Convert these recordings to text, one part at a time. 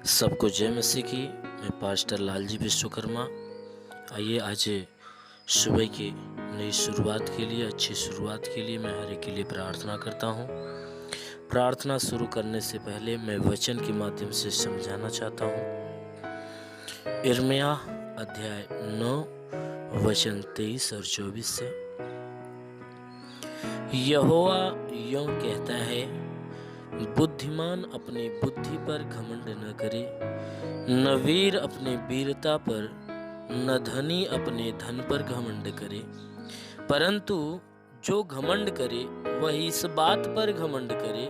सबको जय मसीह की। मैं पास्टर लालजी विश्वकर्मा। आइए आज सुबह की नई शुरुआत के लिए, अच्छी शुरुआत के लिए मैं हर एक के लिए प्रार्थना करता हूँ। प्रार्थना शुरू करने से पहले मैं वचन के माध्यम से समझाना चाहता हूँ। यिर्मयाह अध्याय 9 वचन 23 और 24 से, यहोवा यों कहता है, बुद्धिमान अपनी बुद्धि पर घमंड न करे, न वीर अपने वीरता पर, न धनी अपने धन पर घमंड करे, परंतु जो घमंड करे वह इस बात पर घमंड करे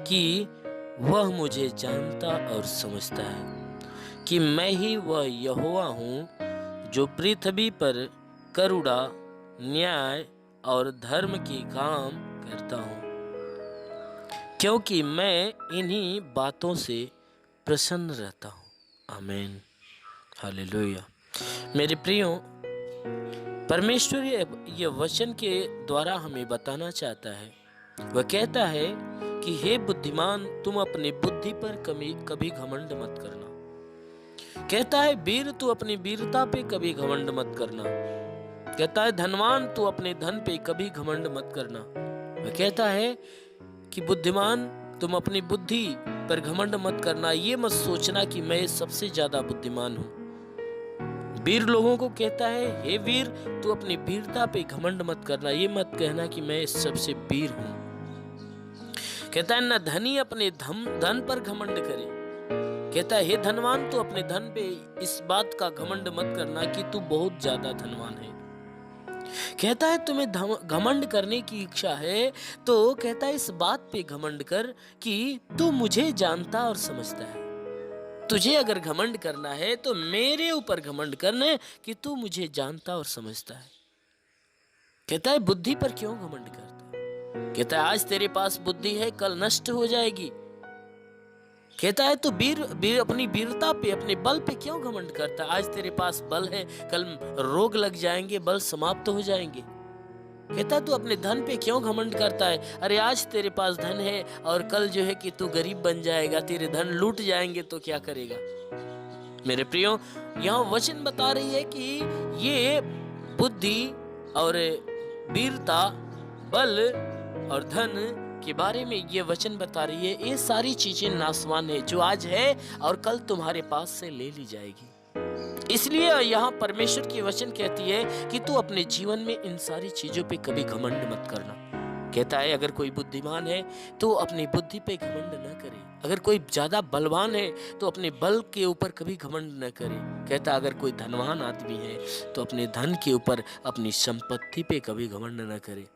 कि वह मुझे जानता और समझता है कि मैं ही वह यहोवा हूँ जो पृथ्वी पर करुणा, न्याय और धर्म की काम करता हूँ, क्योंकि मैं इन्हीं बातों से प्रसन्न रहता हूँ। आमीन, हालेलुया। मेरे प्रियो, परमेश्वर ये वचन के द्वारा हमें बताना चाहता है। वह कहता है कि हे बुद्धिमान, तुम अपनी बुद्धि पर कभी घमंड मत करना। कहता है वीर, तू अपनी वीरता पे कभी घमंड मत करना। कहता है धनवान, तू अपने धन पे कभी घमंड मत करना। वह कहता है कि बुद्धिमान, तुम अपनी बुद्धि पर घमंड मत करना। ये मत सोचना कि मैं सबसे ज्यादा बुद्धिमान हूं। वीर लोगों को कहता है, हे वीर, तू अपनी वीरता पे घमंड मत करना। ये मत कहना कि मैं सबसे वीर हूं। कहता है न धनी अपने धन पर घमंड करे। कहता है हे धनवान, तू अपने धन पे इस बात का घमंड मत करना कि तू बहुत ज्यादा धनवान है। कहता है तुम्हें घमंड करने की इच्छा है तो कहता है इस बात पे घमंड कर कि तू मुझे जानता और समझता है। तुझे अगर घमंड करना है तो मेरे ऊपर घमंड करना कि तू मुझे जानता और समझता है। कहता है बुद्धि पर क्यों घमंड करता है? कहता है आज तेरे पास बुद्धि है, कल नष्ट हो जाएगी। कहता है तू वीर अपनी वीरता पे, अपने बल पे क्यों घमंड करता है? आज तेरे पास बल है, कल रोग लग जाएंगे, बल समाप्त हो जाएंगे। कहता है तू अपने धन पे क्यों घमंड करता है? अरे आज तेरे पास धन है और कल जो है कि तू गरीब बन जाएगा, तेरे धन लूट जाएंगे तो क्या करेगा? मेरे प्रियो, यहाँ वचन बता रही है कि ये बुद्धि और वीरता, बल और धन के बारे में ये वचन बता रही है। ये सारी चीजें नासवान है, जो आज है और कल तुम्हारे पास से ले ली जाएगी। इसलिए यहाँ परमेश्वर की वचन कहती है कि तू अपने जीवन में इन सारी चीजों पे कभी घमंड मत करना। कहता है अगर कोई बुद्धिमान है तो अपनी बुद्धि पे घमंड न करे। अगर कोई ज्यादा बलवान है तो अपने बल के ऊपर कभी घमंड न करे। कहता अगर कोई धनवान आदमी है तो अपने धन के ऊपर, अपनी संपत्ति पे कभी घमंड न करे,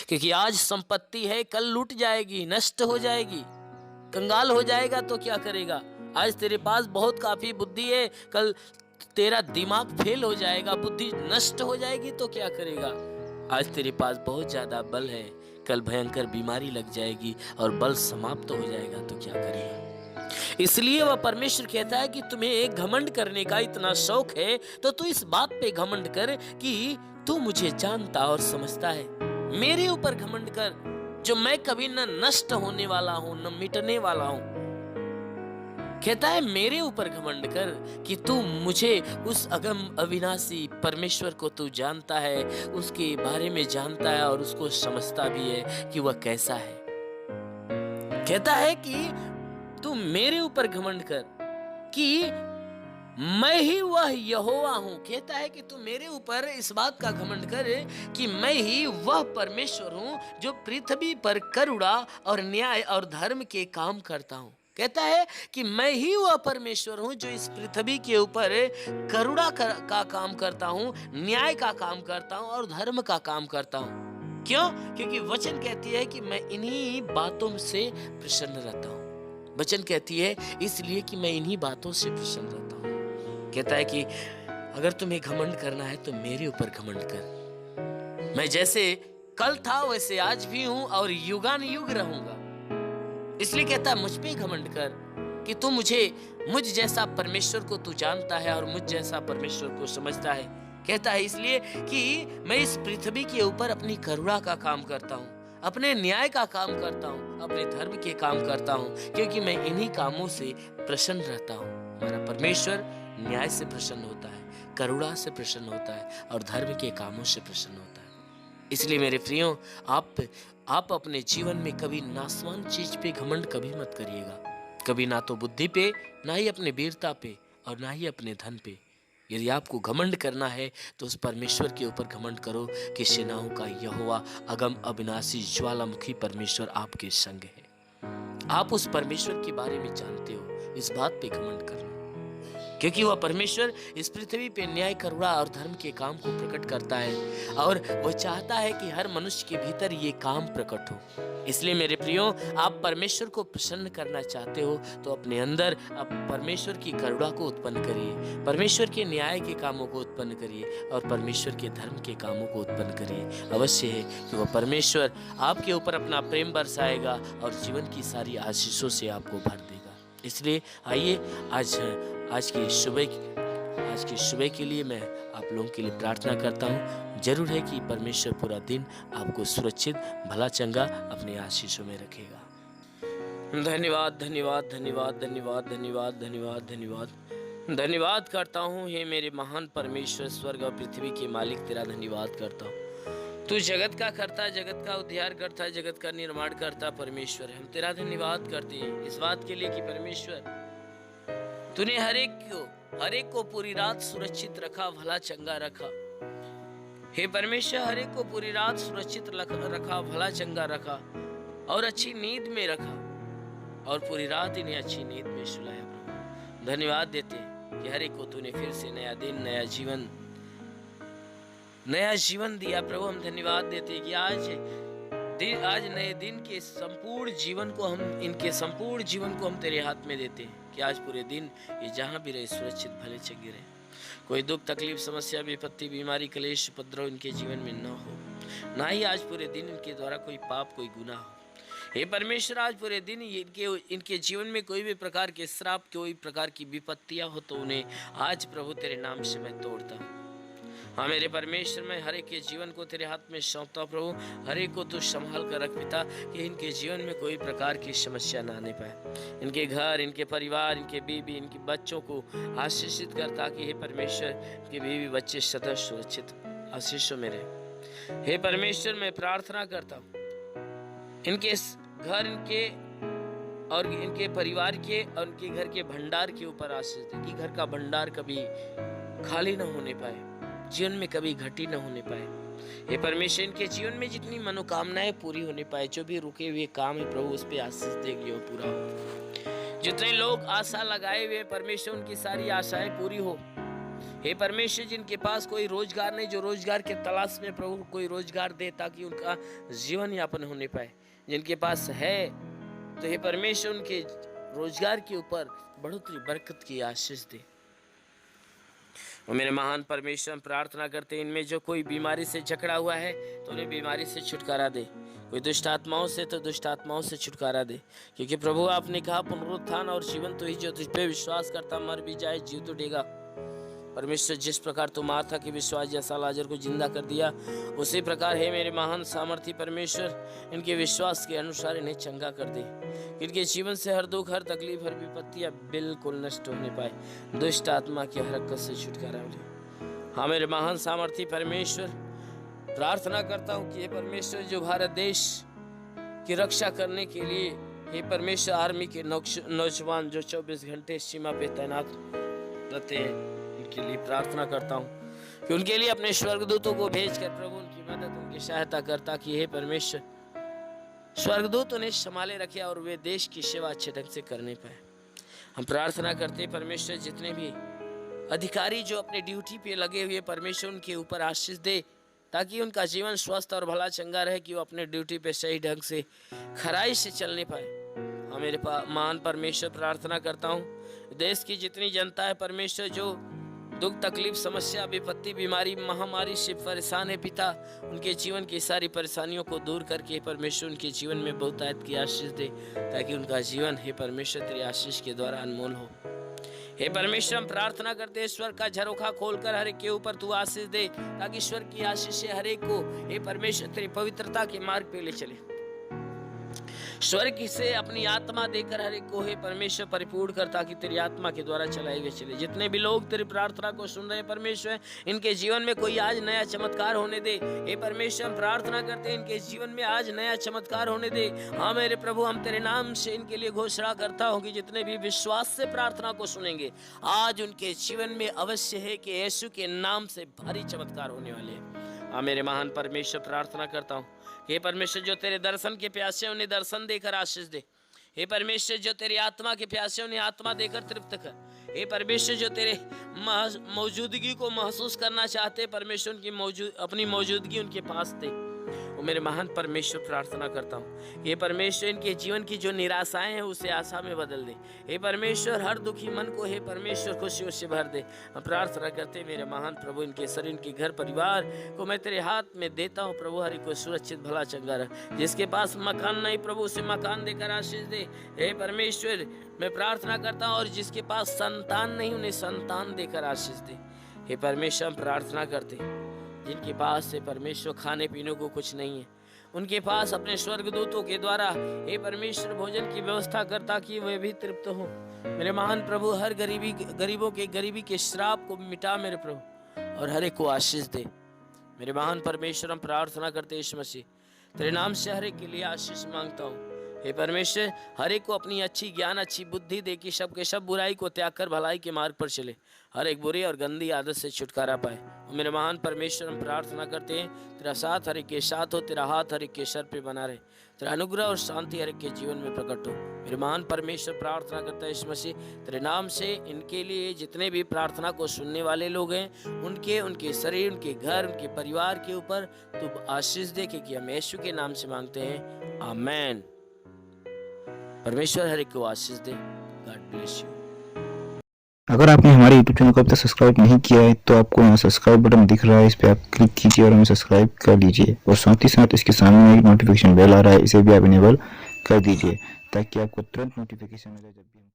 क्योंकि आज संपत्ति है, कल लूट जाएगी, नष्ट हो जाएगी, कंगाल हो जाएगा तो क्या करेगा? आज तेरे पास बहुत काफी बुद्धि है, कल तेरा दिमाग फेल हो जाएगा, बुद्धि नष्ट हो जाएगी तो क्या करेगा? आज तेरे पास बहुत ज्यादा बल है, कल भयंकर बीमारी लग जाएगी और बल समाप्त हो जाएगा तो क्या करेगा? इसलिए वह परमेश्वर कहता है कि तुम्हें एक घमंड करने का इतना शौक है तो तू इस बात पे घमंड कर कि तू मुझे जानता और समझता है। मेरे ऊपर घमंड कर, जो मैं कभी न नष्ट होने वाला हूं, न मिटने वाला हूं। कहता है मेरे ऊपर घमंड कर कि तू मुझे, उस अगम अविनाशी परमेश्वर को तू जानता है, उसके बारे में जानता है और उसको समझता भी है कि वह कैसा है। कहता है कि तू मेरे ऊपर घमंड कर कि मैं ही वह यहोवा हूं। कहता है कि तू मेरे ऊपर इस बात का घमंड कर कि मैं ही वह परमेश्वर हूं जो पृथ्वी पर करुणा और न्याय और धर्म के काम करता हूं। कहता है कि मैं ही वह परमेश्वर हूं जो इस पृथ्वी के ऊपर करुणा का काम करता हूं, न्याय का काम करता हूं और धर्म का काम करता हूं। क्यों? क्योंकि वचन कहती है कि मैं इन्हीं बातों से प्रसन्न रहता हूं। वचन कहती है इसलिए कि मैं इन्हीं बातों से प्रसन्न रहता हूं। कहता है कि अगर तुम्हें घमंड करना है तो मेरे ऊपर घमंड कर। मैं जैसे कल था वैसे आज भी हूं और युगान युग रहूंगा। इसलिए कहता है मुझ पे घमंड कर कि तू मुझ जैसा परमेश्वर को तू जानता है और मुझ जैसा परमेश्वर को समझता है। कहता है इसलिए कि मैं इस पृथ्वी के ऊपर अपनी करुणा का काम करता हूं अपने न्याय का काम करता हूँ, अपने धर्म के काम करता हूँ, क्योंकि मैं इन्हीं कामों से प्रसन्न रहता हूँ। हमारा परमेश्वर न्याय से प्रसन्न होता है, करुणा से प्रसन्न होता है और धर्म के कामों से प्रसन्न होता है। इसलिए मेरे प्रियो, आप अपने जीवन में कभी नासवान चीज पे घमंड कभी मत करिएगा। कभी ना तो बुद्धि पे, ना ही अपने वीरता पे और ना ही अपने धन पे। यदि आपको घमंड करना है तो उस परमेश्वर के ऊपर घमंड करो कि सेनाओं का यहोवा अगम अविनाशी ज्वालामुखी परमेश्वर आपके संग है। आप उस परमेश्वर के बारे में जानते हो, इस बात पे घमंड कर लो, क्योंकि वह परमेश्वर इस पृथ्वी पे न्याय, करुणा और धर्म के काम को प्रकट करता है और वह चाहता है कि हर मनुष्य के भीतर ये काम प्रकट हो। इसलिए मेरे प्रियो, आप परमेश्वर को प्रसन्न करना चाहते हो तो अपने अंदर आप परमेश्वर की करुणा को उत्पन्न करिए, परमेश्वर के न्याय के कामों को उत्पन्न करिए और परमेश्वर के धर्म के कामों को उत्पन्न करिए। अवश्य है कि वह परमेश्वर आपके ऊपर अपना प्रेम बरसाएगा और जीवन की सारी आशीषों से आपको भर देगा। इसलिए आइए आज की सुबह के लिए मैं आप लोगों के लिए प्रार्थना करता हूँ। जरूर है कि परमेश्वर पूरा दिन आपको सुरक्षित, भला, चंगा अपने आशीषों में रखेगा। धन्यवाद धन्यवाद धन्यवाद धन्यवाद धन्यवाद धन्यवाद धन्यवाद धन्यवाद करता हूँ हे मेरे महान परमेश्वर, स्वर्ग और पृथ्वी के मालिक, तेरा धन्यवाद करता हूँ। तू जगत का करता, जगत का उद्धार करता, जगत का निर्माण करता परमेश्वर। हम तेरा धन्यवाद करते हैं इस बात के लिए कि परमेश्वर तूने हर एक को पूरी रात सुरक्षित रखा, भला चंगा रखा। हे परमेश्वर, हर एक को पूरी रात सुरक्षित रखा, भला चंगा रखा और अच्छी नींद में रखा और पूरी रात इन्हें अच्छी नींद में सुलाया। प्रभु धन्यवाद देते कि हर एक को तूने फिर से नया दिन, नया जीवन दिया। प्रभु हम धन्यवाद देते कि आज नए दिन के संपूर्ण जीवन को हम तेरे हाथ में देते हैं कि आज पूरे दिन ये जहाँ भी रहे सुरक्षित, भले चंगे रहे। कोई दुख, तकलीफ, समस्या, विपत्ति, बीमारी, क्लेश, उपद्रव इनके जीवन में न हो, ना ही आज पूरे दिन इनके द्वारा कोई पाप, कोई गुनाह हो। हे परमेश्वर, आज पूरे दिन इनके जीवन में कोई भी प्रकार के श्राप, कोई प्रकार की विपत्तियां हो तो उन्हें आज प्रभु तेरे नाम से मैं तोड़ता हूँ। हाँ मेरे परमेश्वर, मैं हर एक के जीवन को तेरे हाथ में सौंपता हूँ। प्रभु हर एक को तू संभाल कर रख पिता, कि इनके जीवन में कोई प्रकार की समस्या ना आने पाए। इनके घर, इनके परिवार, इनके बीवी, इनके बच्चों को आशीषित कर, ताकि हे परमेश्वर इनके बीवी बच्चे सदा सुरक्षित आशीषों में रहे। हे परमेश्वर, मैं प्रार्थना करता हूँ इनके घर, इनके परिवार के और इनके घर के भंडार के ऊपर आशीष दे, कि घर का भंडार कभी खाली न होने पाए, जीवन में कभी घटी न होने पाए। हे परमेश्वर, इनके जीवन में जितनी मनोकामनाएं पूरी होने पाए, जो भी रुके हुए काम है प्रभु उस पे आशीष देगी और पूरा हो। जितने लोग आशा लगाए हुए परमेश्वर, उनकी सारी आशाएं पूरी हो। हे परमेश्वर, जिनके पास कोई रोजगार नहीं, जो रोजगार के तलाश में प्रभु कोई रोजगार दे ताकि उनका जीवन यापन होने पाए। जिनके पास है तो हे परमेश्वर उनके रोजगार के ऊपर बढ़ोतरी, बरकत की आशीष दे। और मेरे महान परमेश्वर, हम प्रार्थना करते हैं इनमें जो कोई बीमारी से जकड़ा हुआ है तो उन्हें बीमारी से छुटकारा दे, कोई दुष्ट आत्माओं से तो दुष्ट आत्माओं से छुटकारा दे। क्योंकि प्रभु आपने कहा पुनरुत्थान और जीवन तो ही, जो तुझ पे विश्वास करता मर भी जाए जीव तो देगा। परमेश्वर, जिस प्रकार तुम मार्था के विश्वास जैसा लाजर को जिंदा कर दिया, उसी प्रकार है मेरे महान सामर्थी परमेश्वर, इनके विश्वास के अनुसार इन्हें चंगा कर दे। इनके जीवन से हर दुख, हर तकलीफ, हर विपत्तियां बिल्कुल नष्ट होने पाए, दुष्ट आत्मा की हरकत से छुटकारा मिले। हाँ मेरे महान सामर्थी परमेश्वर, प्रार्थना करता हूँ कि हे परमेश्वर, जो भारत देश की रक्षा करने के लिए हे परमेश्वर आर्मी के नौजवान जो 24 घंटे सीमा पे तैनात रहते हैं, उनके लिए प्रार्थना करता हूँ कि उनके लिए अपने स्वर्गदूतों को भेजकर प्रभु उनकी मदद, उनकी सहायता करता कि हे परमेश्वर स्वर्गदूत उन्हें संभाले रखे और वे देश की सेवा अच्छे ढंग से करने पाए। हम प्रार्थना करते परमेश्वर, जितने भी अधिकारी जो अपने ड्यूटी पे लगे हुए परमेश्वर, उनके ऊपर आशीष दे, ताकि उनका जीवन स्वस्थ और भला चंगा रहे, कि वो अपने ड्यूटी पे सही ढंग से खराई से चलने पाए। हाँ मेरे महान परमेश्वर, प्रार्थना करता हूँ देश की जितनी जनता है परमेश्वर, जो दुख, तकलीफ, समस्या, विपत्ति, बीमारी, महामारी से परेशान है पिता, उनके जीवन की सारी परेशानियों को दूर करके परमेश्वर उनके जीवन में बहुतायत की आशीष दे, ताकि उनका जीवन हे परमेश्वर तेरी आशीष के द्वारा अनमोल हो। हे परमेश्वर हम प्रार्थना करते हैं, ईश्वर का झरोखा खोलकर हर एक के ऊपर तू आशीष दे, ताकि ईश्वर की आशीष से हर एक को हे परमेश्वर तेरी पवित्रता के मार्ग पे ले चले। स्वर्ग से अपनी आत्मा देकर हर एक को हे परमेश्वर परिपूर्ण कर, ताकि तेरी आत्मा के द्वारा चलाए हुए चले। जितने भी लोग तेरी प्रार्थना को सुन रहे हैं परमेश्वर, इनके जीवन में कोई आज नया चमत्कार होने दे। हे परमेश्वर हम प्रार्थना करते हैं, इनके जीवन में आज नया चमत्कार होने दे। हाँ मेरे प्रभु, हम तेरे नाम से इनके लिए घोषणा करता हूँ कि जितने भी विश्वास से प्रार्थना को सुनेंगे, आज उनके जीवन में अवश्य है कि यीशु के नाम से भारी चमत्कार होने वाले हैं। हाँ मेरे महान परमेश्वर, प्रार्थना करता हूँ हे परमेश्वर, जो तेरे दर्शन के प्यासे उन्हें दर्शन देकर आशीष दे। हे परमेश्वर, जो तेरी आत्मा के प्यासे उन्हें आत्मा देकर तृप्त कर। हे परमेश्वर, जो तेरे मौजूदगी को महसूस करना चाहते परमेश्वर, उनकी अपनी मौजूदगी उनके पास दे। वो मेरे महान परमेश्वर, प्रार्थना करता हूँ ये परमेश्वर, इनके जीवन की जो निराशाएं हैं उसे आशा में बदल दे। हे परमेश्वर, हर दुखी मन को हे परमेश्वर खुशियों से भर दे। हम प्रार्थना करते मेरे महान प्रभु, इनके शरीर, इनके घर परिवार को मैं तेरे हाथ में देता हूँ प्रभु। हर को सुरक्षित भला चंगा रह। जिसके पास मकान नहीं प्रभु, उसे मकान देकर आशीष दे। हे परमेश्वर, मैं प्रार्थना करता हूँ और जिसके पास संतान नहीं उन्हें संतान देकर आशीष दे। हे परमेश्वर, हम प्रार्थना करते जिनके पास से परमेश्वर खाने पीने को कुछ नहीं है, उनके पास अपने स्वर्गदूतों के द्वारा हे परमेश्वर भोजन की व्यवस्था कर, ताकि वे भी तृप्त हो। मेरे महान प्रभु, हर गरीबों के गरीबी के श्राप को मिटा मेरे प्रभु, और हर एक को आशीष दे। मेरे महान परमेश्वर, हम प्रार्थना करते यीशु मसीह, तेरे नाम से हर एक के लिए आशीष मांगता हूँ। हे परमेश्वर, हर एक को अपनी अच्छी ज्ञान, अच्छी बुद्धि दे कि सब के सब बुराई को त्याग कर भलाई के मार्ग पर चले, हर एक बुरी और गंदी आदत से छुटकारा पाए। और मेरे महान परमेश्वर, हम प्रार्थना करते हैं तेरा साथ हर एक के साथ हो, तेरा हाथ हर एक के सर पे बना रहे, तेरा अनुग्रह और शांति हर एक के जीवन में प्रकट हो। मेरे महान परमेश्वर, प्रार्थना करता है इस मसीह, तेरे नाम से इनके लिए जितने भी प्रार्थना को सुनने वाले लोग हैं, उनके शरीर, उनके घर, उनके परिवार के ऊपर तू आशीष दे, कि हम यीशु के नाम से मांगते हैं, आमेन। परमेश्वर हर एक को आशीष दे। God bless you. अगर आपने हमारे YouTube चैनल को अब तक सब्सक्राइब नहीं किया है तो आपको यहाँ सब्सक्राइब बटन दिख रहा है, इस पर आप क्लिक कीजिए और हमें सब्सक्राइब कर लीजिए। और साथ ही साथ इसके सामने एक नोटिफिकेशन बेल आ रहा है, इसे भी आप इनेबल कर दीजिए, ताकि आपको तुरंत नोटिफिकेशन मिले जब भी हम